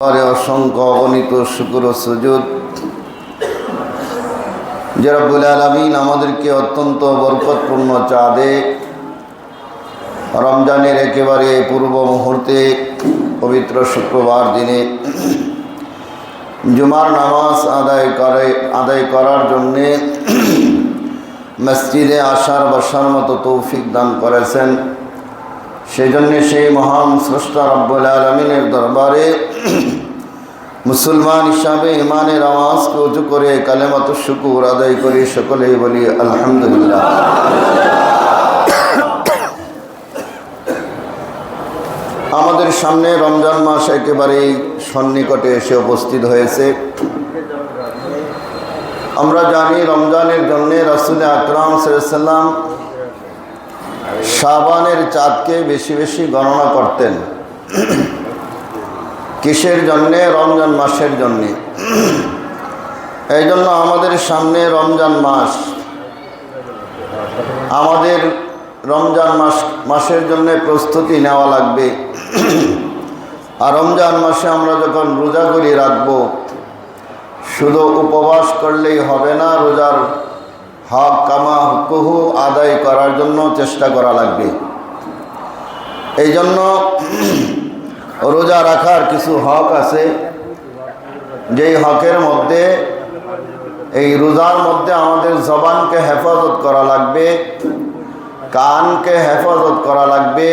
অসংখ্য অগণিত শুকর ও সুজুদ যে রব্বুল আলামিন আমাদেরকে অত্যন্ত বরকতপূর্ণ চাঁদে রমজানের একেবারে পূর্ব মুহূর্তে পবিত্র শুক্রবার দিনে জুমার নামাজ আদায় করার জন্যে মসজিদে আসার বসার মতো তৌফিক দান করেছেন। সেজন্য সেই মহান স্রষ্টা রব্বুল আলামিনের দরবারে মুসলমান হিসাবে ইমানের আওয়াজকে উঁচু করে কালেমাত শুকুর আদায় করি, সকলেই বলি আলহামদুলিল্লাহ। আমাদের সামনে রমজান মাস একেবারেই সন্নিকটে এসে উপস্থিত হয়েছে। আমরা জানি রমজানের জন্য রাসূল আকরাম সাল্লাল্লাহু আলাইহি ওয়াসাল্লাম শাবানের চাঁদকে বেশি বেশি গণনা করতেন। কিসের জন্যে? রমজান মাসের জন্যে। এই জন্য আমাদের সামনে রমজান মাস, আমাদের রমজান মাসের জন্য প্রস্তুতি নেওয়া লাগবে। আর রমজান মাসে আমরা যখন রোজাগুলি রাখবো, শুধু উপবাস করলেই হবে না, রোজার হক কামা হুকুহু আদায় করার জন্য চেষ্টা করা লাগবে। এই জন্য রোজা রাখার কিছু হক আছে, যেই হকের মধ্যে এই রোজার মধ্যে আমাদের জবানকে হেফাজত করা লাগবে, কানকে হেফাজত করা লাগবে,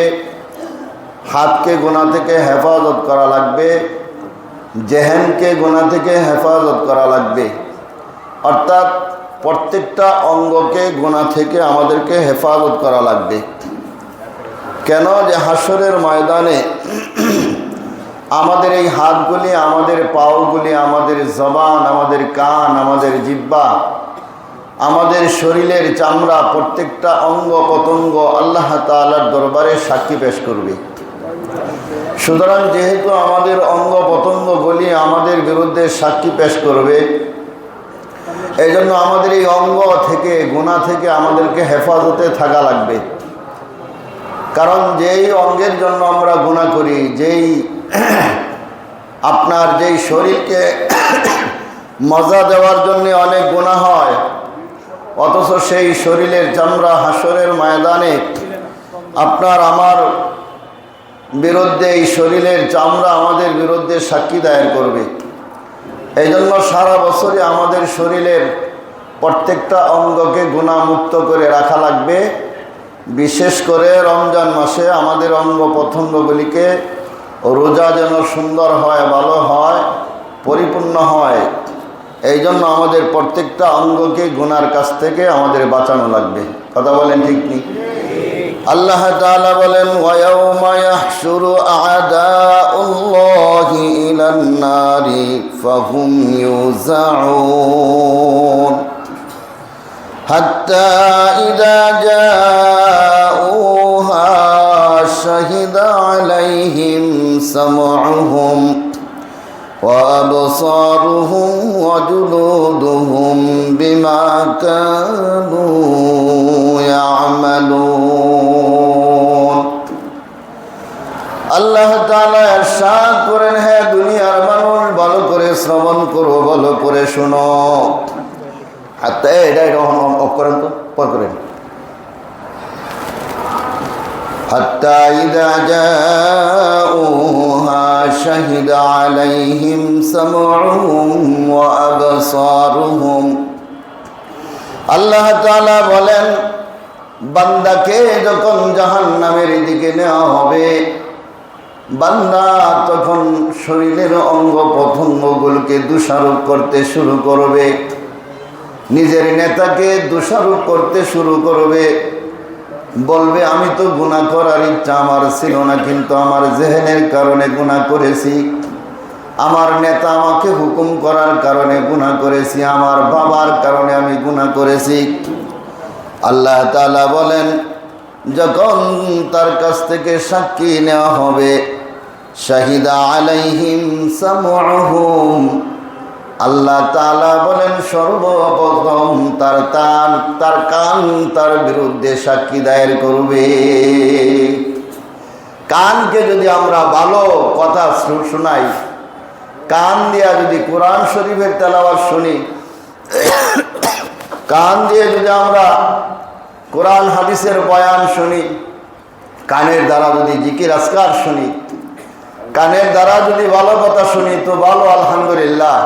হাতকে গুনাহ থেকে হেফাজত করা লাগবে, জেহেনকে গুনাহ থেকে হেফাজত করা লাগবে। অর্থাৎ প্রত্যেকটা অঙ্গকে গুনাহ থেকে আমাদেরকে হেফাজত করা লাগবে। কেন? যে হাসরের ময়দানে আমাদের এই হাতগুলি, আমাদের পাওগুলি, আমাদের জবান, আমাদের কান, আমাদের জিহ্বা, আমাদের শরীরের চামড়া, প্রত্যেকটা অঙ্গ প্রত্যঙ্গ আল্লাহ তাআলার দরবারে সাক্ষী পেশ করবে। সুতরাং যেহেতু আমাদের অঙ্গ প্রত্যঙ্গগুলি আমাদের বিরুদ্ধে সাক্ষী পেশ করবে, এই জন্য আমাদের এই অঙ্গ থেকে গুনাহ থেকে আমাদেরকে হেফাজতে থাকা লাগবে। কারণ যেই অঙ্গের জন্য আমরা গুনাহ করি, যেই শরীরকে মজা দেওয়ার জন্য অনেক গুনাহ হয়, অথচ সেই শরীরের চামড়া হাসরের ময়দানে আপনার আমার বিরুদ্ধে, এই শরীরের চামড়া আমাদের বিরুদ্ধে সাক্ষী দায়ের করবে। এই জন্য সারা বছরই আমাদের শরীরের প্রত্যেকটা অঙ্গকে গুনাহমুক্ত করে রাখা লাগবে। বিশেষ করে রমজান মাসে আমাদের অঙ্গ প্রত্যঙ্গগুলিকে রোজা যেন সুন্দর হয়, ভালো হয়, পরিপূর্ণ হয়। এই জন্য আমাদের প্রত্যেকটা অঙ্গকে গুনার কাছ থেকে আমাদের বাঁচানো লাগবে। কথা বলেন ঠিক নেই? আল্লাহ তাআলা বলেন, ওয়ায়াউমা ইয়াহশুরু আ'দাউল্লাহি ইলান নারি ফাহুম ইউজাউন হাত্তা ইযা জাউহা শাহিদা আলাইহিম সামউহুম ওয়া আবসারুহুম ওয়া জুলুদুহুম বিমা কানু ইয়ামালুন। আল্লাহ তাআলা ইরশাদ করেন, হে দুনিয়ার মানুষ, ভালো করে শ্রবণ করো, ভালো করে শোনো। হাত্তা এটা অফ করেন তো, পর করেন। হাত্তা ইযা জাউহা শাহিদা আলাইহিম সামউহুম ওয়া আবসারুহুম। আল্লাহ তাআলা বলেন, বান্দাকে যখন জাহান্নামের দিকে নেওয়া হবে, বান্দা তখন শরীরের অঙ্গ প্রত্যঙ্গগুলোকে দোষারোপ করতে শুরু করবে, নিজের নেতাকে দোষারোপ করতে শুরু করবে। বলবে, আমি তো গুনাহ করার ইচ্ছা আমার ছিল না, কিন্তু আমার জেহেনের কারণে গুনাহ করেছি, আমার নেতা আমাকে হুকুম করার কারণে গুনাহ করেছি, আমার বাবার কারণে আমি গুনাহ করেছি। আল্লাহ তাআলা বলেন, যখন তার কাছ থেকে সাক্ষী নেওয়া হবে, শাহিদা আলাইহিম সামউহুম, আল্লাহ তাআলা বলেন সর্বপ্রথম তার কান তার বিরুদ্ধে সাক্ষী দায়ের করবে। কানকে যদি আমরা ভালো কথা শোনাই, কান দিয়া যদি কোরআন শরীফের তেলাওয়াত শুনি, কান দিয়ে যদি আমরা কোরআন হাদিসের বয়ান শুনি, কানের দ্বারা যদি জিকির আজকার শুনি, কানের দ্বারা যদি ভালো কথা শুনি তো ভালো, আলহামদুলিল্লাহ।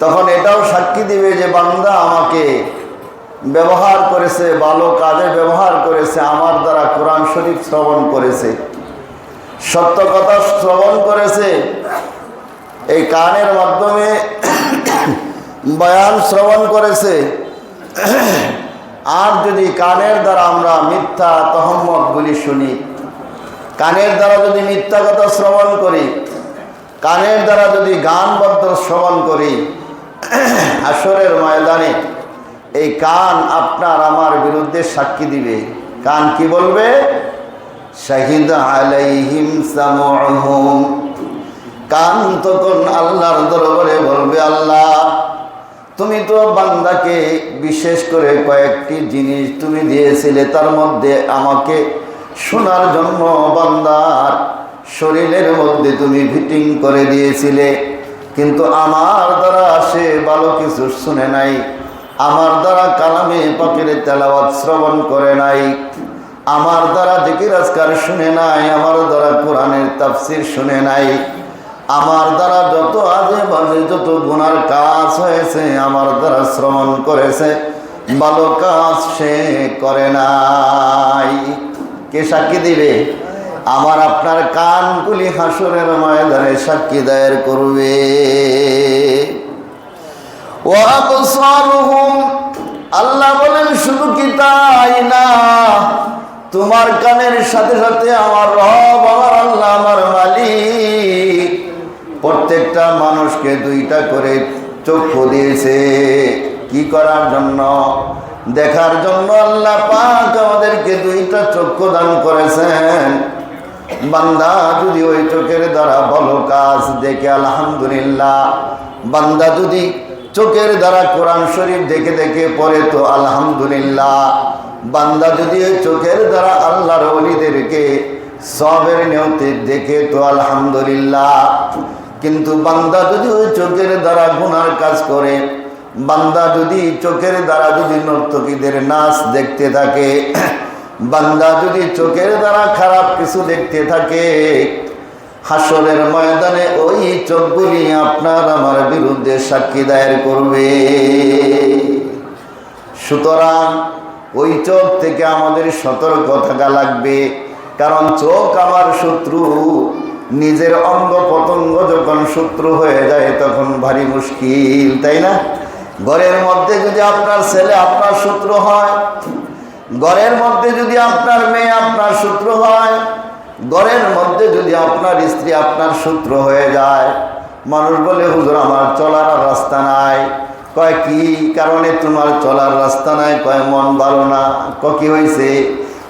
তখন এটাও সাক্ষী দিবে যে বান্দা আমাকে ব্যবহার করেছে, ভালো কাজে ব্যবহার করেছে, আমার দ্বারা কোরআন শরীফ শ্রবণ করেছে, সত্য কথা শ্রবণ করেছে, এই কানের মাধ্যমে বয়ান শ্রবণ করেছে। আর যদি কানের দ্বারা আমরা মিথ্যা তহম্মতগুলি শুনি, কানের দ্বারা যদি মিথ্যা কথা শ্রবণ করি, কানের দ্বারা যদি গানবদ্ধ শ্রবণ করি, হাসরের ময়দানে এই কান আপনার আমার বিরুদ্ধে সাক্ষী দিবে। কান কি বলবে? শাহিদ আলাইহিম সামউহুম। কান তখন আল্লাহর দরবারে বলবে, আল্লাহ তুমি তো বান্দাকে বিশেষ করে কয়েকটি জিনিস তুমি দিয়েছিলে, তার মধ্যে আমাকে শোনার জন্য বান্দার শরীরের মধ্যে তুমি ফিটিং করে দিয়েছিলে, কিন্তু আমার দ্বারা সে ভালো কিছু শুনে নাই, আমার দ্বারা কালামে পাকের তেলাওয়াত শ্রবণ করে নাই, আমার দ্বারা জিকির আজকার শুনে নাই, আমার দ্বারা কোরআনের তাফসীর শুনে নাই, আমার দ্বারা যত আজে বাজে যত গুনার কাজ হয়েছে আমার দ্বারা শ্রবণ করেছে, ভালো কাজ সে করে নাই। কে সাক্ষী দিবে? আমার আপনার কানগুলি হাসরের ময়দানে সাক্ষী দায়ের করবে। ওয়া আবসারুহুম, আল্লাহ বলেন শুধু কি তাই না, তোমার কানের সাথে সাথে আমার রব, আমার আল্লাহ, আমার মালিক প্রত্যেকটা মানুষকে দুইটা করে চক্ষু দিয়েছে। কি করার জন্য? দেখার জন্য আল্লাহ পাক আমাদেরকে দুইটা চক্ষু দান করেছেন। বান্দা যদি ওই চোখের দ্বারা ভালো কাজ দেখে আলহামদুলিল্লাহ, বান্দা যদি চোখের দ্বারা কোরআন শরীফ দেখে দেখে পড়ে তো আলহামদুলিল্লাহ, বান্দা যদি ওই চোখের দ্বারা আল্লাহর ওলিদেরকে সবের নিয়তে দেখে তো আলহামদুলিল্লাহ। কিন্তু বান্দা যদি ওই চোখের দ্বারা গুনার কাজ করে, বান্দা যদি চোখের দ্বারা যদি নর্তকীদের নাচ দেখতে থাকে, বান্দা যদি চোখের দ্বারা খারাপ কিছু দেখতে থাকে, হাসরের ময়দানে ওই চোখগুলি আপনার আমার বিরুদ্ধে সাক্ষী দায়ের করবে। সুতরাং ওই চোখ থেকে আমাদের সতর্ক থাকা লাগবে, কারণ চোখ আমার শত্রু। নিজের অঙ্গ পতঙ্গ যখন শত্রু হয়ে যায় তখন ভারী মুশকিল, তাই না? ঘরের মধ্যে যদি আপনার ছেলে আপনার শত্রু হয়, ঘরের মধ্যে যদি আপনার মেয়ে আপনার শত্রু হয়, ঘরের মধ্যে যদি আপনার স্ত্রী আপনার শত্রু হয়ে যায়, মানুষ বলে হুজুর আমার চলার রাস্তা নাই। কয় কি কারণে তোমার চলার রাস্তা নাই? কয় মন ভালো না। কি হয়েছে?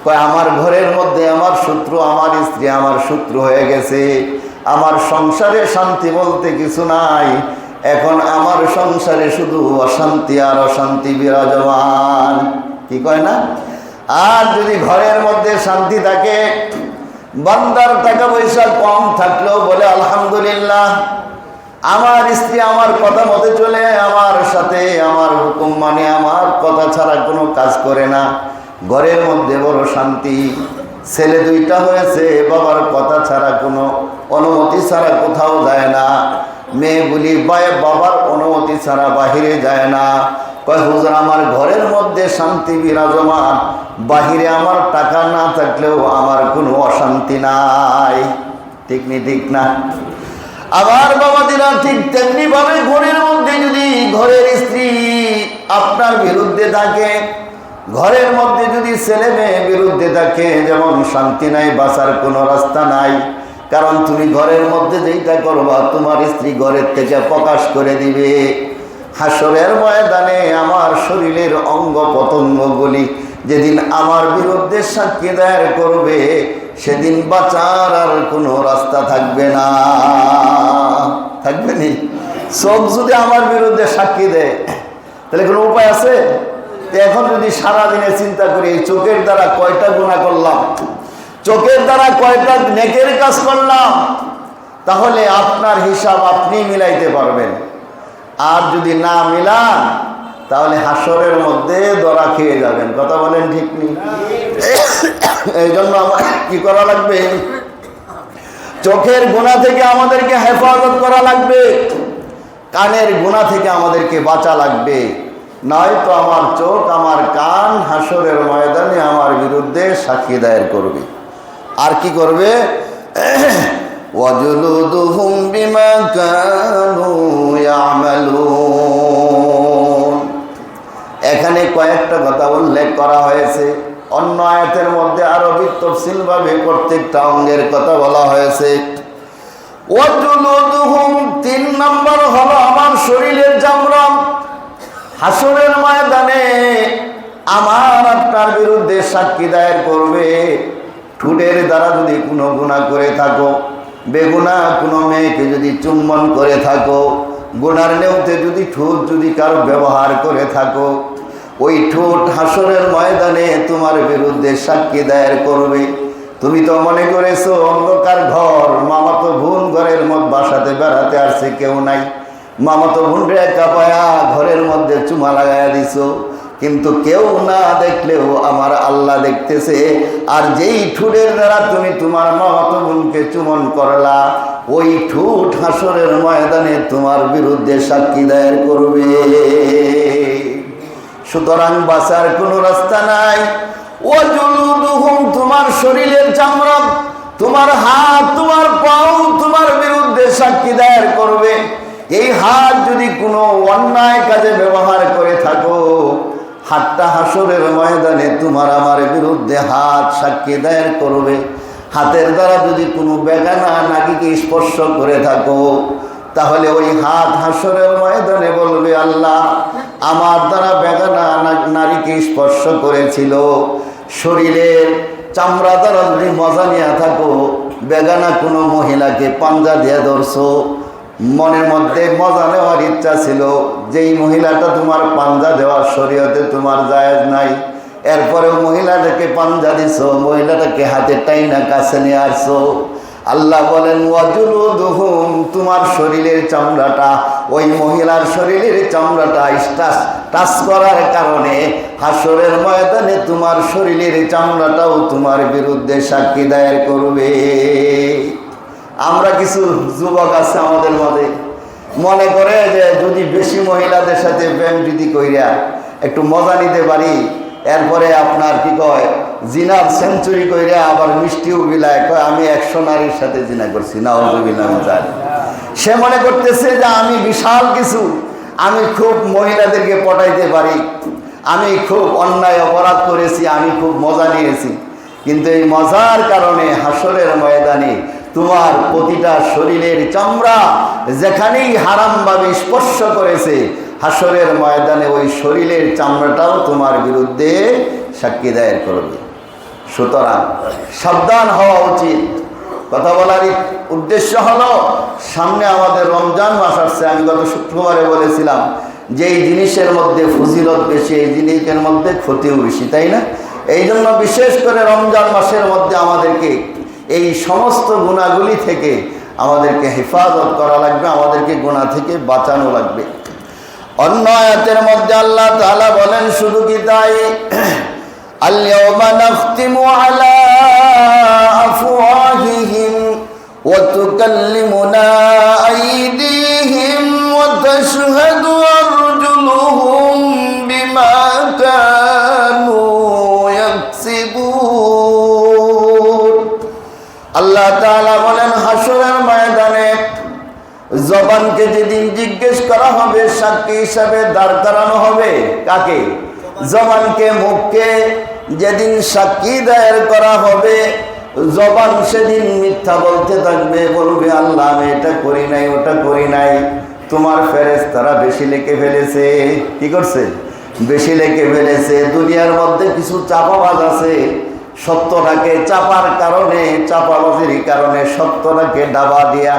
কয় আমার ঘরের মধ্যে আমার শত্রু, আমার স্ত্রী আমার শত্রু হয়ে গেছে, আমার সংসারে শান্তি বলতে কিছু নাই, এখন আমার সংসারে শুধু অশান্তি আর অশান্তি বিরাজমান। কি কয় না? আর যদি ঘরের মধ্যে শান্তি থাকে, বান্দার টাকা পয়সা কম থাকলেও বলে আলহামদুলিল্লাহ, আমার স্ত্রী আমার কথা মতে চলে, আমার সাথে আমার হুকুম মানে, আমার কথা ছাড়া কোনো কাজ করে না, ঘরের মধ্যে বড় শান্তি। ছেলে দুইটা হয়েছে, বাবার কথা ছাড়া কোনো অনুমতি ছাড়া কোথাও যায় না, মেয়েগুলি বাবার অনুমতি ছাড়া বাহিরে যায় না। কয় হুজুর আমার ঘরের মধ্যে শান্তি বিরাজমান, বাহিরে আমার টাকা না থাকলেও আমার কোনো অশান্তি নাই। ঠিক নি? ঠিক না? আবার বাবাদিরা ঠিক তেমনি ভাবে ঘরের মধ্যে যদি ঘরের স্ত্রী আপনার বিরুদ্ধে থাকে, ঘরের মধ্যে যদি ছেলে মেয়ে বিরুদ্ধে থাকে, যেমন শান্তি নাই, বাঁচার কোনো রাস্তা নাই। কারণ তুমি ঘরের মধ্যে যেইটা করবা তোমার স্ত্রী ঘরের থেকে প্রকাশ করে দিবে। হাসরের ময়দানে আমার শরীরের অঙ্গ প্রত্যঙ্গগুলি যেদিন আমার বিরুদ্ধে সাক্ষী দায়ের করবে, সেদিন বাঁচার আর কোনো রাস্তা থাকবে না। থাকবে নি? চোখ যদি আমার বিরুদ্ধে সাক্ষী দেয় তাহলে কোনো উপায় আছে? এখন যদি সারাদিনে চিন্তা করি চোখের দ্বারা কয়টা গুনাহ করলাম, চোখের দ্বারা কয়টা নেকের কাজ করলাম, তাহলে আপনার হিসাব আপনি মিলাইতে পারবেন। আর যদি না মিলান তাহলে হাসরের মধ্যে ধরা খেয়ে যাবেন। কথা বলেন ঠিক নেই? এই জন্য আমার কি করা লাগবে? চোখের গুনাহ থেকে আমাদেরকে হেফাজত করা লাগবে, কানের গুনাহ থেকে আমাদেরকে বাঁচা লাগবে। নয়তো আমার চোখ আমার কান হাসরের ময়দানে আমার বিরুদ্ধে সাক্ষী দায়ের করবে। আর কি করবে? ওয়াজুলুদুহুম বিমা কানু ইয়ামালুন। এখানে কয়েকটা কথা উল্লেখ করা হয়েছে, অন্য আয়াতের মধ্যে আরো তফসিলভাবে প্রত্যেকটা অঙ্গের কথা বলা হয়েছে। ওয়াজুলুদুহুম ৩ নম্বর হলো আমার শরীরের চামড়া। হাসরের ময়দানে আমার আপনার বিরুদ্ধে সাক্ষী দায়ের করবে। ঠোঁটের দ্বারা যদি কোনো গুনাহ করে থাকো, বেগুনাহ কোনো মেয়েকে যদি চুম্বন করে থাকো, গুনার নেউতে যদি ঠোঁট যদি কারো ব্যবহার করে থাকো, ওই ঠোঁট হাসরের ময়দানে তোমার বিরুদ্ধে সাক্ষী দায়ের করবে। তুমি তো মনে করেছো অন্ধকার ঘর, মামাতো বোন ঘরের মধ্যে বাসাতে বেড়াতে আসছে, কেউ নাই, মামাতো বোনরে একা পায়া ঘরের মধ্যে চুমা লাগাইয়া দিছো, কিন্তু কেউ না দেখলেও আমার আল্লাহ দেখতেছে। আর যেই ঠোঁটের দ্বারা তুমি তোমার মামাতো বোনকে চুমন করলা, ওই ঠোঁট হাসরের ময়দানে তোমার বিরুদ্ধে সাক্ষী দায়ের করবে। সুতরাং বাঁচার কোনো রাস্তা নাই। ওয়াজুলুদুহুম তোমার শরীরের চামড়া, তোমার হাত, তোমার পাও তোমার বিরুদ্ধে সাক্ষী দায়ের করবে। এই হাত যদি কোনো অন্যায় কাজে ব্যবহার করে থাকো, হাতটা হাসরের ময়দানে তোমার আমার বিরুদ্ধে হাত সাক্ষী দায়ের করবে। হাতের দ্বারা যদি কোনো বেগানা নারীকে স্পর্শ করে থাকো, তাহলে ওই হাত হাসরের ময়দানে বলবে, আল্লাহ আমার দ্বারা বেগানা নারীকে স্পর্শ করেছিল। শরীরের চামড়া দ্বারা যদি মজা নিয়ে থাকো, বেগানা কোনো মহিলাকে পাঞ্জা দিয়ে ধরছো, মনের মধ্যে মজা নেওয়ার ইচ্ছা ছিল, যেই মহিলাটা তোমার পাঞ্জা দেওয়ার শরীয়তে তোমার জায়েজ নাই, এরপরেও মহিলাটাকে পাঞ্জা দিছো, মহিলাটাকে হাতে টাইনা কাছে নিয়ে আসছো। আল্লাহ বলেন ওয়াজুলুদুহুম তোমার শরীরের চামড়াটা ওই মহিলার শরীরের চামড়াটা টাচ করার কারণে হাসরের ময়দানে তোমার শরীরের চামড়াটাও তোমার বিরুদ্ধে সাক্ষী দায়ের করবে। আমরা কিছু যুবক আছে আমাদের মধ্যে, মনে করে যে যদি বেশি মহিলাদের সাথে প্রেম প্রীতি কইরা একটু মজা নিতে পারি, এরপরে আপনার কি কয় জিনার সেঞ্চুরি কইরা আবার মিষ্টিও বিলায়, কয় আমি 100 নারীর সাথে জিনা করছি, নাউযুবিল্লাহ। সে মনে করতেছে যে আমি বিশাল কিছু, আমি খুব মহিলাদেরকে পটাইতে পারি, আমি খুব অন্যায় অপরাধ করেছি, আমি খুব মজা নিয়েছি। কিন্তু এই মজার কারণে হাসরের ময়দানে তোমার প্রতিটা শরীরের চামড়া যেখানেই হারামভাবে স্পর্শ করেছে, হাসরের ময়দানে ওই শরীরের চামড়াটাও তোমার বিরুদ্ধে সাক্ষী দায়ের করবে। সুতরাং সাবধান হওয়া উচিত। কথা বলার উদ্দেশ্য হলো, সামনে আমাদের রমজান মাস আসছে। আমি গত শুক্রবারে বলেছিলাম যে এই জিনিসের মধ্যে ফজিলত বেশি, এই জিনিসের মধ্যে ক্ষতিও বেশি, তাই না? এই জন্য বিশেষ করে রমজান মাসের মধ্যে আমাদেরকে এই সমস্ত গুনাহগুলি থেকে আমাদেরকে হেফাজত করা লাগবে, আমাদেরকে গুনাহ থেকে বাঁচানো লাগবে। অন্য আয়াতের মধ্যে আল্লাহ তাআলা বলেন, শুধু কি তাই, আল-ইয়াওমা নাখতিমু আলা আফওয়াহিহিম ওয়া তুকাল্লিমুনা আইদিহিম ওয়া তাশহাদু আরজুলুহুম বিমা কানু ইয়াকসিবুন। আল্লাহ তাআলা বলেন, হাসরের ময়দানে জবানকে যেদিন জিজ্ঞেস করা হবে, সাক্ষী হিসাবে দাঁড় করানো হবে। কাকে? জবানকে, মুখকে যেদিন সাক্ষী দায়ের করা হবে, জবান সেদিন মিথ্যা বলতে থাকবে, বলবে আল্লাহ আমি এটা করি নাই, ওটা করি নাই। তোমার ফেরেশতারা বেশি লিখে ফেলেছে। কি করছে? বেশি লিখে ফেলেছে। দুনিয়ার মধ্যে কিছু চাপাবাজ আছে, সত্যটাকে চাপার কারণে, চাপাবাজির কারণে সত্যটাকে ডাবা দিয়া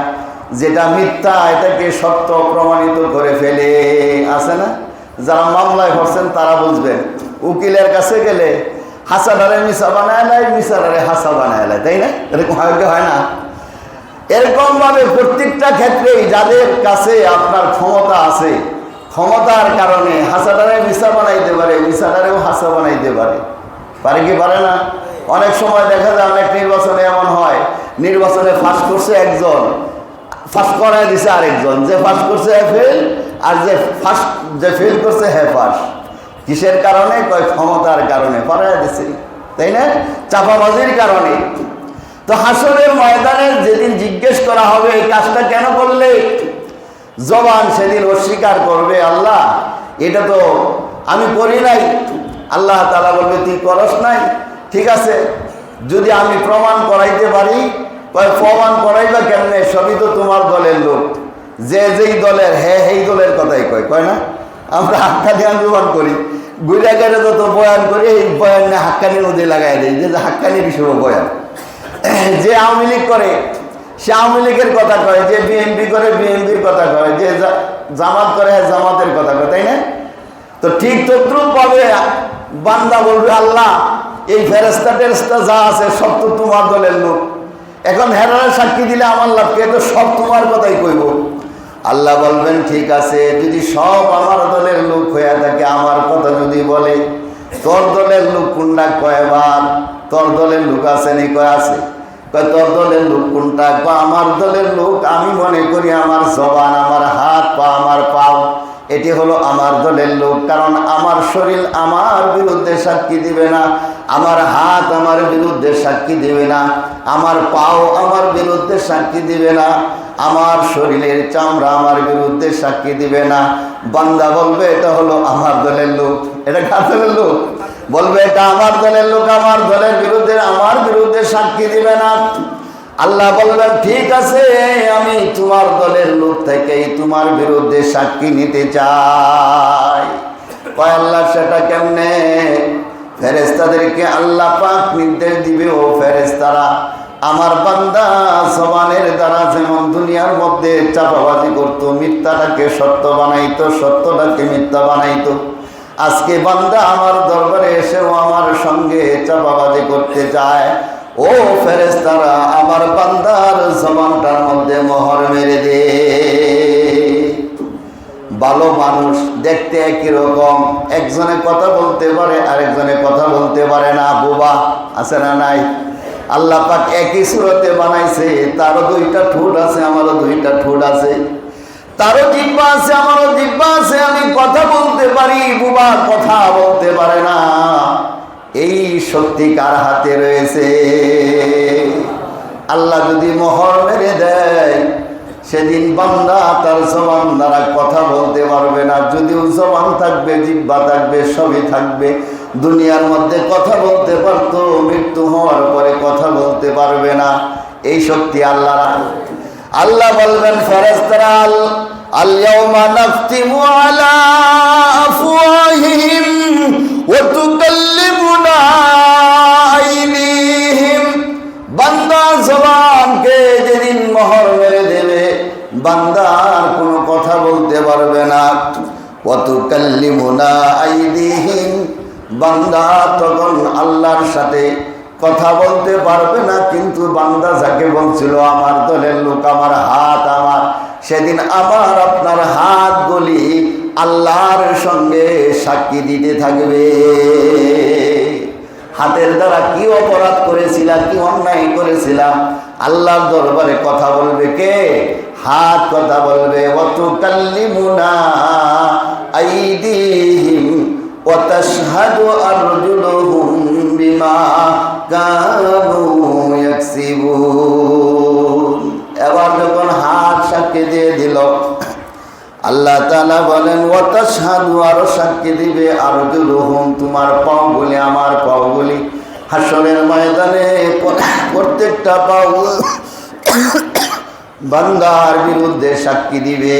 যেটা মিথ্যা এটাকে সত্য প্রমাণিত করে ফেলে। আছে না? যারা মামলায় পড়ছেন তারা বুঝবেন। উকিলের কাছে গেলে হাসাডারে মিশা বানায় লাই, মিশাডারে হাসা বানায় লাই, তাই না? এরকম হয় না? এরকম ভাবে প্রত্যেকটা ক্ষেত্রেই যাদের কাছে আপনার ক্ষমতা আছে, ক্ষমতার কারণে হাসাটারে মিশা বানাইতে পারে, মিশাটারেও হাসা বানাইতে পারে। পারে কি পারে না? অনেক সময় দেখা যায় অনেক নির্বাচনে এমন হয়, নির্বাচনে ফাঁস করছে একজন, ফাঁস করায় দিছে আরেকজন, যে ফাঁস করছে হ্যাঁ ফেল, আর যে ফেল করছে হ্যাঁ পাস। কিসের কারণে? কয় ক্ষমতার কারণে পারায় দিছে, তাই না? চাপাবাজির কারণে। তো হাসরের ময়দানে যেদিন জিজ্ঞেস করা হবে এই কাজটা কেন করলে, জবান সেদিন অস্বীকার করবে, আল্লাহ এটা তো আমি করি নাই। আল্লাহ তাআলা বলবে তুই করস নাই, ঠিক আছে, যদি আমি প্রমাণ করাইতে পারি। কয় প্রমাণ করাইবা কেমনে, সবই তো তোমার দলের লোক, যে যেই দলের হ্যাঁ এই দলের কথাই কয় না? আমরা হাক্কানি আন্দোলন করি, গুড়াগারে যত বয়ান করি এই বয়ান না হাক্কানি নদী লাগাই দিই, যে হাক্কানি বিষয় বয়ান। যে আওয়ামী লীগ করে সে আওয়ামী লীগের কথা কয়, যে বিএনপি করে বিএনপির কথা কয়, যে জামাত করে জামাতের কথা কয়, তাই না? তো ঠিক তদ্রুপ পাবে বান্দা বলবে আল্লাহ এই ফেরেস্তা টেরেস্তা যা আছে সব তো তোমার দলের লোক, এখন হেরার সাক্ষী দিলে আমার লাভ কে, তো সব তোমার কথাই কইব। আল্লাহ বলবেন ঠিক আছে, যদি সব আমার দলের লোক হয়ে থাকে, আমার কথা যদি বলে, তোর দলের লোক কোনটা কয়বার, তোর দলের লোক আছে নি? কয় আছে। কয় তোর দলের লোক কোনটা? কয় আমার দলের লোক আমি মনে করি আমার জবান, আমার হাত পা, আমার পাও, এটি হলো আমার দলের লোক। কারণ আমার শরীর আমার বিরুদ্ধে সাক্ষী দিবে না, আমার হাত আমার বিরুদ্ধে সাক্ষী দিবে না, আমার পাও আমার বিরুদ্ধে সাক্ষী দিবে না, আমার শরীরের চামড়া আমার বিরুদ্ধে সাক্ষী দিবে না। বান্দা বলবে এটা হলো আমার দলের লোক। এটা কার দলের লোক? বলবে এটা আমার দলের লোক, আমার দলের বিরুদ্ধে আমার বিরুদ্ধে সাক্ষী দিবে না। আল্লাহ বলবেন ঠিক আছে, আমি তোমার দলের লোক থেকেই তোমার বিরুদ্ধে সাক্ষী নিতে চাই। কয় আল্লাহ সেটা কেমনে? ফেরেশতাদেরকে আল্লাহ পাক নির্দেশ দিবে, ও ফেরেশতারা আমার বান্দা জবানের দ্বারা যেমন দুনিয়ার মধ্যে চাপাবাজি করতো, মিথ্যাটাকে সত্য বানাইতো, সত্যটাকে মিথ্যা বানাইতো, আজকে বান্দা আমার দরবারে এসেও আমার সঙ্গে চাপাবাজি করতে চায়। ও ফেরেশতারা আমার বান্দার জবানটার মধ্যে মোহর মেরে দে। ভালো মানুষ দেখতে একই রকম, একজনে কথা বলতে পারে আরেকজনে কথা বলতে পারে না, বোবা আছে না নাই? আল্লাহ পাক একই সুরতে বানাইছে, তারও দুইটা ঠোঁট আছে আমারও দুইটা ঠোঁট আছে, তারও জিহ্বা আছে আমারও জিহ্বা আছে, আমি কথা বলতে পারি, বোবা কথা বলতে পারে না। এই শক্তি কার হাতে রয়েছে? আল্লাহ যদি মোহর মেরে দেয়, সেদিন বান্দা তার জবান দ্বারা কথা বলতে পারবে না। যদিও জবান থাকবে, জিহ্বা থাকবে, সবই থাকবে, দুনিয়ার মধ্যে কথা বলতে পারতো, মৃত্যু হওয়ার পরে কথা বলতে পারবে না। এই শক্তি আল্লাহ। আল্লাহ বলবেন ফেরেশতারা আল-ইয়াওমা নাখতিমু আলা আফওয়াহিহিম ওয়া তুকাল্লিমুনা আইদিহিম। বান্দা জবানকে যেদিন মোহর মেরে দেবে, বান্দার কোনো কথা বলতে পারবে না। ওয়া তুকাল্লিমুনা আইদিহিম, বান্দা তখন আল্লাহর সাথে কথা বলতে পারবে না। কিন্তু বান্দা যাকে বলছিল আমার দলের লোক, আমার হাত আমার, সেদিন আমার আপনার হাতগুলি আল্লাহর সঙ্গে সাক্ষী দিতে থাকবে। হাতের দ্বারা কি অপরাধ করেছিলাম, কি অন্যায় করেছিলাম, আল্লাহর দরবারে কথা বলবে কে? হাত কথা বলবে। ওয়া তুকাল্লিমুনা আইদিহিম ওয়া তাশহাদু আরজুলুহুম বিমা কানু ইয়াকসিবুন। এবার যখন হাত সাক্ষী দিয়ে দিল, আল্লাহ তাআলা বলেন ওয়া তাশহাদু, আরো সাক্ষী দিবে, আরজুলুহুম তোমার পাওগুলি, আমার পাওগুলি। হাসরের ময়দানে প্রত্যেকটা পাও বান্দার বিরুদ্ধে সাক্ষী দিবে।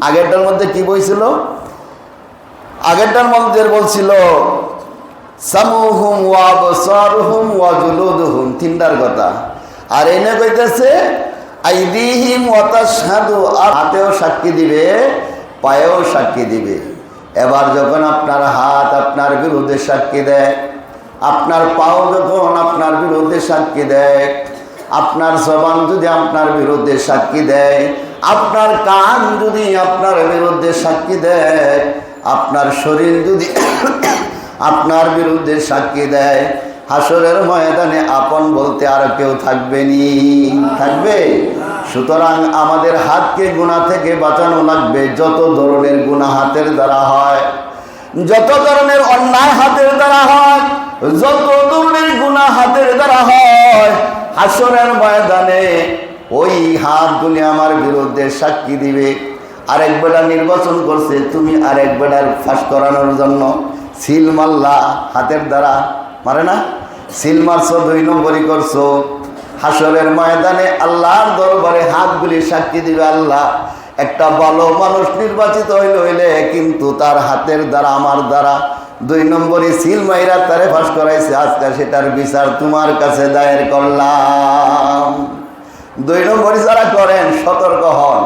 আগেরটার মধ্যে কি বলছিল? আগেরটার মধ্যে বলছিল সামুহুম ওয়া আবসারুহুম ওয়া জুলুদুহুম, তিনটার কথা। আর এনে কইতেছে আইদিহিম ওয়া তাশহাদু, আর হাতেও সাক্ষী দিবে, পায়েও সাক্ষী দিবে। এবার যখন আপনার হাত আপনার বিরুদ্ধে সাক্ষী দেয়, আপনার পাও যখন আপনার বিরুদ্ধে সাক্ষী দেয়, আপনার জবান যদি আপনার বিরুদ্ধে সাক্ষী দেয়, আপনার কান যদি আপনার বিরুদ্ধে সাক্ষী দেয়, আপনার শরীর যদি আপনার বিরুদ্ধে সাক্ষী দেয়, হাসরের ময়দানে আপন বলতে আর কেউ থাকবে নি? থাকবে? সুতরাং আমাদের হাতকে গুনাহ থেকে বাঁচানো লাগবে। যত ধরনের গুনাহ হাতের দ্বারা হয়, যত ধরনের অন্যায় হাতের দ্বারা হয়, যত ধরনের গুনাহ হাতের দ্বারা হয়, হাসরের ময়দানে ওই হাতগুলি আমার বিরুদ্ধে সাক্ষী দিবে। আরেক বেটা নির্বাচন করছে, তুমি আরেক বেটার ফাঁস করানোর জন্য সিল মারলা হাতের দ্বারা, মারে না? সিল মারছো, 2 নম্বরই করছো। হাসরের ময়দানে আল্লাহর দরবারে হাতগুলি সাক্ষী দিবে, আল্লাহ একটা ভালো মানুষ নির্বাচিত হইলে কিন্তু তার হাতের দ্বারা আমার দ্বারা 2 নম্বরই সিল মাইরা তারে ফাঁস করাইছে, আজকে সেটার বিচার তোমার কাছে দায়ের করলাম। 2 নম্বরই যারা করেন সতর্ক হন।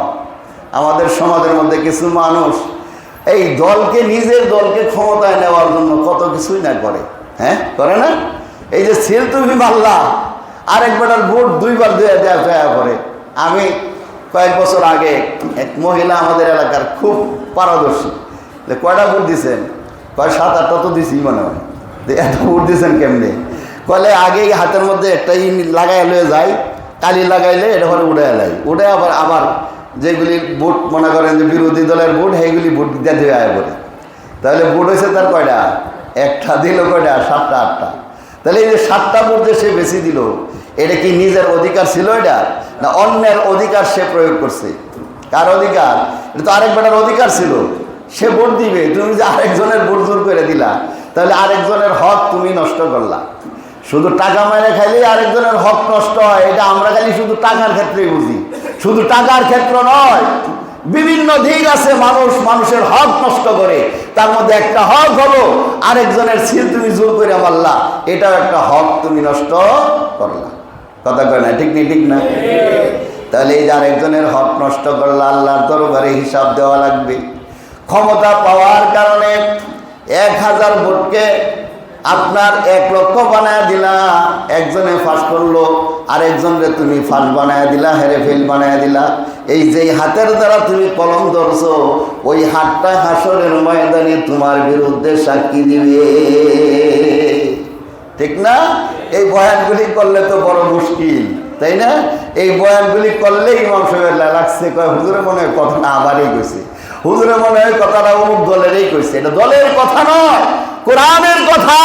আমাদের সমাজের মধ্যে কিছু মানুষ এই দলকে, নিজের দলকে ক্ষমতায় নেওয়ার জন্য কত কিছুই না করে। হ্যাঁ, করে না? এই যে সিল তুমি মারলা, আরেক বেটার ভোট 2 বার দেওয়া করে। আমি কয়েক বছর আগে এক মহিলা আমাদের এলাকার খুব পারদর্শী, কয়টা ভোট দিচ্ছেন? কয় 7-8টা তো দিছি মনে হয়। এত ভোট দিচ্ছেন কেমনে? কলে আগেই হাতের মধ্যে একটাই লাগাই লয়ে যায়, কালি লাগাইলে এটা পরে উড়ে এলাই, উড়ে আবার যেগুলি ভোট মনে করেন যে বিরোধী দলের ভোট, সেইগুলি ভোট দিতে দেওয়া হয় বলে। তাহলে ভোট হয়েছে তার কয়টা? একটা দিল কয়টা? 7টা-8টা। তাহলে এই যে 7টা ভোট যে সে বেশি দিল, এটা কি নিজের অধিকার ছিল এটা, না অন্যের অধিকার সে প্রয়োগ করছে? কার অধিকার? এটা তো আরেক বেটার অধিকার ছিল, সে ভোট দিবে। তুমি যে আরেকজনের ভোট জোর করে দিলা, তাহলে আরেকজনের হক তুমি নষ্ট করলা। শুধু টাকা মেরে খাইলেই আরেকজনের হক নষ্ট হয়, এটা আমরা খালি শুধু টাকার ক্ষেত্রেই বুঝি। শুধু টাকার ক্ষেত্র নয়, বিভিন্ন দিক আছে মানুষের হক নষ্ট করে। তার মধ্যে একটা হক হলো আরেকজনের সিল তুমি জোর করে মারলা, এটাও একটা হক তুমি নষ্ট করলা। কথা কয় না? ঠিক নেই? ঠিক না? তাহলে এই যে আরেকজনের হক নষ্ট করলা, আল্লাহর দরবারে হিসাব দেওয়া লাগবে। ক্ষমতা পাওয়ার কারণে 1000 ভোটকে আপনার 1 লক্ষ বানায় দিলা, একজনে ফাঁস করলো, আরেকজনরে তুমি ফাঁস বানায় দিলা, হেরে ফেল বানায় দিলা। এই যে হাতের দ্বারা তুমি কলম ধরছো, ওই হাতটা হাসরের ময়দানে তোমার বিরুদ্ধে সাক্ষী দিবে। ঠিক না? এই বয়ানগুলি করলে তো বড় মুশকিল, তাই না? এই বয়ানগুলি করলে ইমাম সাহেবের লাগছে, কয় হুজুরে মনে হয় কথাটা আবারই কইছে, হুজুরে মনে হয় কথাটা অমুক দলেরই কইছে। এটা দলের কথা নয়, কোরআনের কথা।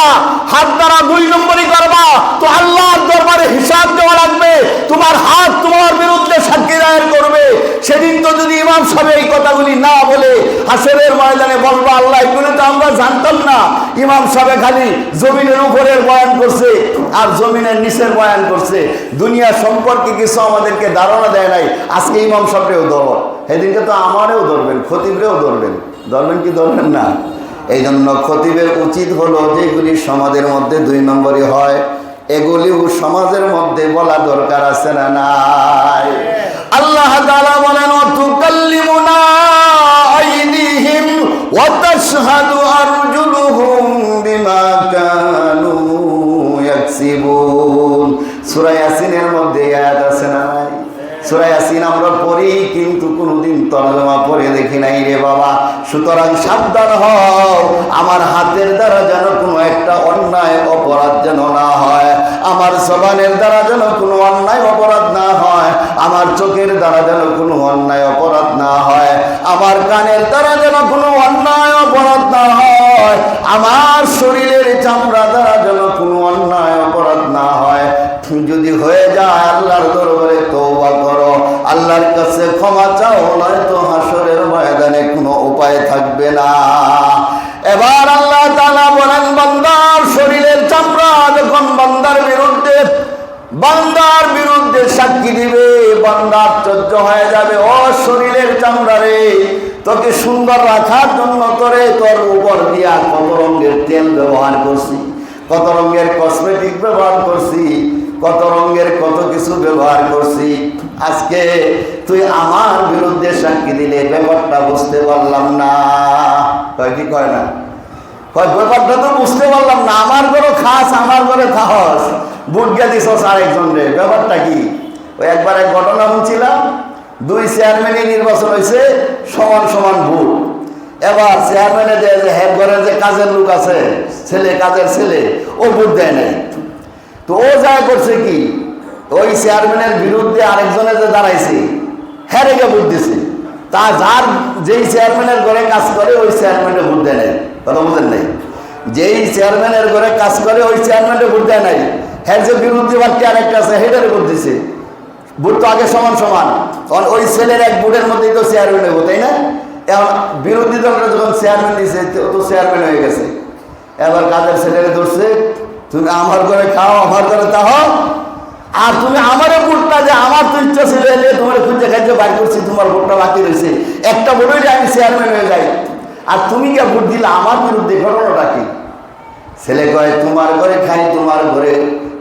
হাত দ্বারা 2 নম্বরই করবা তো আল্লাহর দরবারে হিসাব দেওয়া লাগবে। তোমার হাত তোমার বিরুদ্ধে সাক্ষী দায়ের করবে। সেদিন তো যদি ইমাম সাহেব এই কথাগুলি না বলে হাসরের ময়দানে বলবো, আল্লাহ এগুলো তো আমরা জানতাম না, ইমাম সাহেব খালি জমিনের উপরের বয়ান করছে আর জমিনের নিচের বয়ান করছে, দুনিয়া সম্পর্কে কিছু আমাদেরকে ধারণা দেয় নাই। আজকে ইমাম সাহেবরেও ধর, সেদিনকে তো আমারেও ধরবেন, খতিবরেও ধরবেন। ধরবেন কি ধরবেন না? এই জন্য খতিবের উচিত হলো যেগুলি সমাজের মধ্যে 2 নম্বরই হয়, এগুলিও সমাজের মধ্যে বলা দরকার আছে না নাই? আল্লাহ তাআলা বলেন, তুকাল্লিমুনা আইদিহিম ওয়া তাশহাদু আরজুলুহুম বিমা কানু ইয়াকসিবুন। সূরা ইয়াসিনের মধ্যে আয়াত আছে না নাই? সূরা ইয়াসিন আমরা পড়ি কিন্তু কোনোদিন তরজমা পড়ে দেখি নাই রে বাবা। সুতরাং সাবধান হও, আমার হাতের দ্বারা যেন কোনো একটা অন্যায় অপরাধ যেন না হয়, আমার জবানের দ্বারা যেন কোনো অন্যায় অপরাধ না হয়, আমার চোখের দ্বারা যেন কোনো অন্যায় অপরাধ না হয়, আমার কানের দ্বারা যেন কোনো অন্যায় অপরাধ না হয়, আমার শরীরের চামড়া দ্বারা যেন কোনো অন্যায় অপরাধ না হয়। যদি হয়ে যায় আল্লাহর দরবারে তওবা করো, আল্লাহর কাছে ক্ষমা চাও, নয়তো হাসরের ময়দানে কোনো উপায় থাকবে না। এবার আল্লাহ তাআলা বলেন, বান্দার শরীরের চামড়া যখন বান্দার বিরুদ্ধে সাক্ষী দিবে, বান্দা আশ্চর্য হয়ে যাবে, ও শরীরের চামড়া রে, তোকে সুন্দর রাখার জন্য তোর উপর দিয়া কত রঙের তেল ব্যবহার করছি, কত রঙের কসমেটিক ব্যবহার করছি, কত রঙের কত কিছু ব্যবহার করছি, আজকে তুই আমার বিরুদ্ধে সাক্ষী দিলে ব্যাপারটা বুঝতে পারলাম না। কয় কি কয় না? ব্যাপারটা তো বুঝতে পারলাম না, আমার ঘরে খাস আমার ঘরে খাস, বুট গিয়ে দিস আরেকজন রে, ব্যাপারটা কি? ওই একবার এক ঘটনা শুনছিলাম, 2 চেয়ারম্যানের নির্বাচন হয়েছে, সমান সমান ভোট। এবার চেয়ারম্যানে দেয় যে হেড ঘরের যে কাজের লোক আছে, ছেলে, কাজের ছেলে, ও ভোট দেয় নাই। তো ও যা করছে কি, ওই চেয়ারম্যানের বিরুদ্ধে আরেকজনে যে দাঁড়াইছে হ্যাঁ রেখে ভোট দিছে। তা যার যেই চেয়ারম্যানের ঘরে কাজ করে ওই চেয়ারম্যানে ভোট দেয় নাই। কথা বুঝেন নাই? যেই চেয়ারম্যানের ঘরে কাজ করে ওই চেয়ারম্যানে ভোট দেয় নাই, হ্যাঁ যে বিরোধী পার্টি আরেকটা আছে হেডারে ভোট দিছে। ভোট তো আগে সমান সমান, কারণ ওই ছেলের এক ভোটের মধ্যেই তো চেয়ারম্যান হইব, তাই না? এখন বিরোধী দলটা যখন চেয়ারম্যান দিছে তো চেয়ারম্যান হয়ে গেছে। এবার কাজের ছেলেরে ধরছে, তুমি আমার ঘরে খাও আমার ঘরে তাও, আর তুমি আমারও ভোটটা যে আমার তো ইচ্ছা ছিল এলে তোমার খুঁজে খাইতে বাইর করছি, তোমার ভোটটা বাকি রয়েছে, একটা ভোটই আমি চেয়ারম্যান হয়ে যাই, আর তুমি কে ভোট দিলে আমার বিরুদ্ধে, ঘটনাটা কি? ছেলে কয় তোমার ঘরে খাই তোমার ঘরে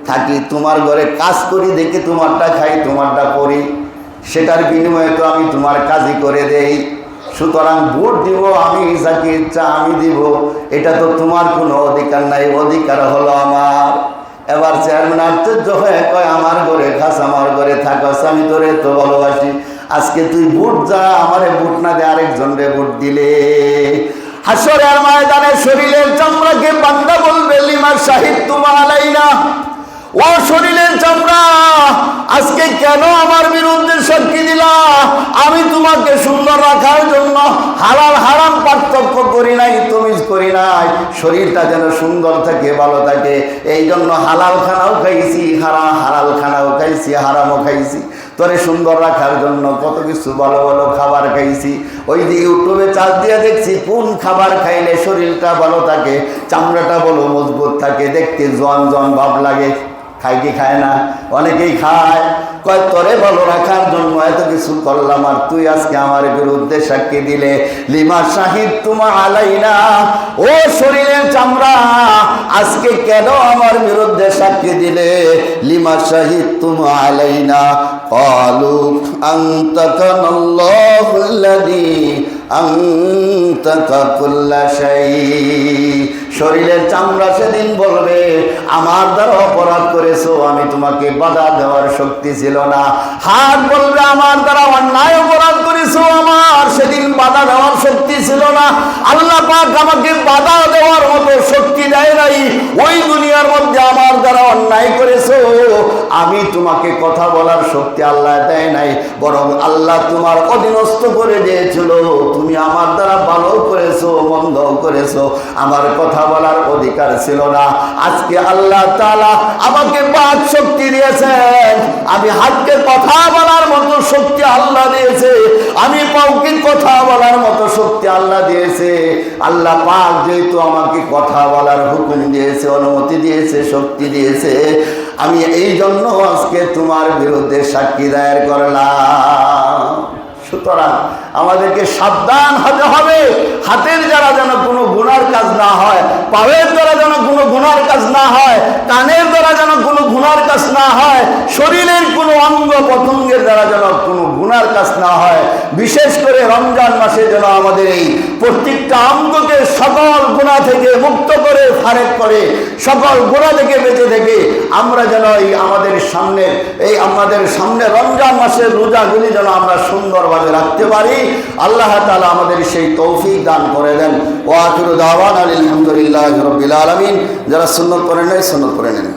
থাকি, তোমার ঘরে কাজ করি দেখে তোমারটা খাই তোমারটা পড়ি, সেটার বিনিময়ে তো আমি তোমার কাজই করে দেই, সুতরাং ভোট দিব আমি যাকে ইচ্ছা আমি দিব, এটা তো তোমার কোনো অধিকার নাই, অধিকার হলো আমার। এবার চেয়ারম্যান আশ্চর্য হয়ে কয় আমার ঘরে খাস আমার ঘরে থাকস, আমি তোরে তো ভালোবাসি, আজকে তুই ভোট যা আমারে ভোট না দে আরেকজনরে ভোট দিলে। হাসরের ময়দানে শরীরের চামড়াকে বান্দা বলবে লিমা শাহিদতুম আলাইনা, ও শরীরের চামড়া আজকে কেন আমার বিরুদ্ধে সাক্ষী দিলা? আমি তোমাকে সুন্দর রাখার জন্য হালাল হারাম পার্থক্য করি নাই, তমিজ করি নাই, শরীরটা যেন সুন্দর থাকে ভালো থাকে, এই জন্য হালাল খানাও খাইছি, হালাল খানাও খাইছি, হারামও খাইছি, তোরে সুন্দর রাখার জন্য কত কিছু ভালো ভালো খাবার খাইছি। ওই যে ইউটিউবে চার্জ দিয়ে দেখছি কোন খাবার খাইলে শরীরটা ভালো থাকে, চামড়াটা বলো মজবুত থাকে, দেখতে জন জন ভাব লাগে। খাই কি খায় না? অনেকেই খায়। কয় তোরে ভালো রাখার জন্য এত কিছু করলাম, আর তুই আজকে আমার বিরুদ্ধে সাক্ষী দিলে। লিমা শাহিদতুম আলাইনা, ও শরীরের চামড়া আজকে কেন আমার বিরুদ্ধে সাক্ষী দিলে? লিমা শাহিদতুম আলাইনা ক্বালু আনতাকানাল্লাহুল্লাযী আনতাকা কুল্লা শাই। শরীরের চামড়া সেদিন বলবে আমার দ্বারা অপরাধ করেছো, আমি তোমাকে বাধা দেওয়ার শক্তি ছিল না। হাত বলবে আমার দ্বারা অন্যায় অপরাধ করেছো, আমার সেদিন বাধা দেওয়ার শক্তি ছিল না। আল্লাহ পাক আমাকে বাধা দেওয়ার মতো শক্তি দেয় নাই। ওই দুনিয়ার মধ্যে আমার দ্বারা অন্যায় করেছো, আমি তোমাকে কথা বলার শক্তি আল্লাহ দেয় নাই, বরং আল্লাহ তোমার অধীনস্থ করে দিয়েছিল। তুমি আমার দ্বারা ভালো করেছো মন্দ করেছো, আমার কথা বলার অধিকার ছিল না। আজকে আল্লাহ তাআলা আমাকে বাক শক্তি দিয়েছেন, আমি হাতকে কথা বলার মতো শক্তি আল্লাহ দিয়েছে, আমি পাউকে কথা বলার মতো শক্তি আল্লাহ দিয়েছে। আল্লাহ পাক যেহেতু আমাকে কথা বলার হুকুম দিয়েছে, অনুমতি দিয়েছে, শক্তি দিয়েছে, আমি এই জন্য আজকে তোমার বিরুদ্ধে সাক্ষী দায়ের করলাম। সুতরাং আমাদেরকে সাবধান হতে হবে, হাতের দ্বারা যেন কোনো গুনার কাজ না হয়, পায়ের দ্বারা যেন কোনো গুনার কাজ না হয়, কানের দ্বারা যেন কোনো গুনার কাজ না হয়, শরীরের কোনো অঙ্গ প্রত্যঙ্গের দ্বারা যেন কোনো গুনার কাজ না হয়। বিশেষ করে রমজান মাসে যেন আমাদের এই প্রত্যেকটা অঙ্গকে সকল গুনাহ থেকে মুক্ত করে, ফারেক করে, সকল গুনাহ থেকে বেঁচে থেকে আমরা যেন আমাদের সামনে রমজান মাসের রোজাগুলি যেন আমরা সুন্দরভাবে রাখতে পারি। আল্লাহ তাআলা আমাদের সেই তৌফিক দান করে দেন। ওয়া আখিরু দাওয়ানা আলহামদুলিল্লাহি রাব্বিল আলামিন। যারা সুন্নাত পড়েন নাই সুন্নাত পড়ে নেন।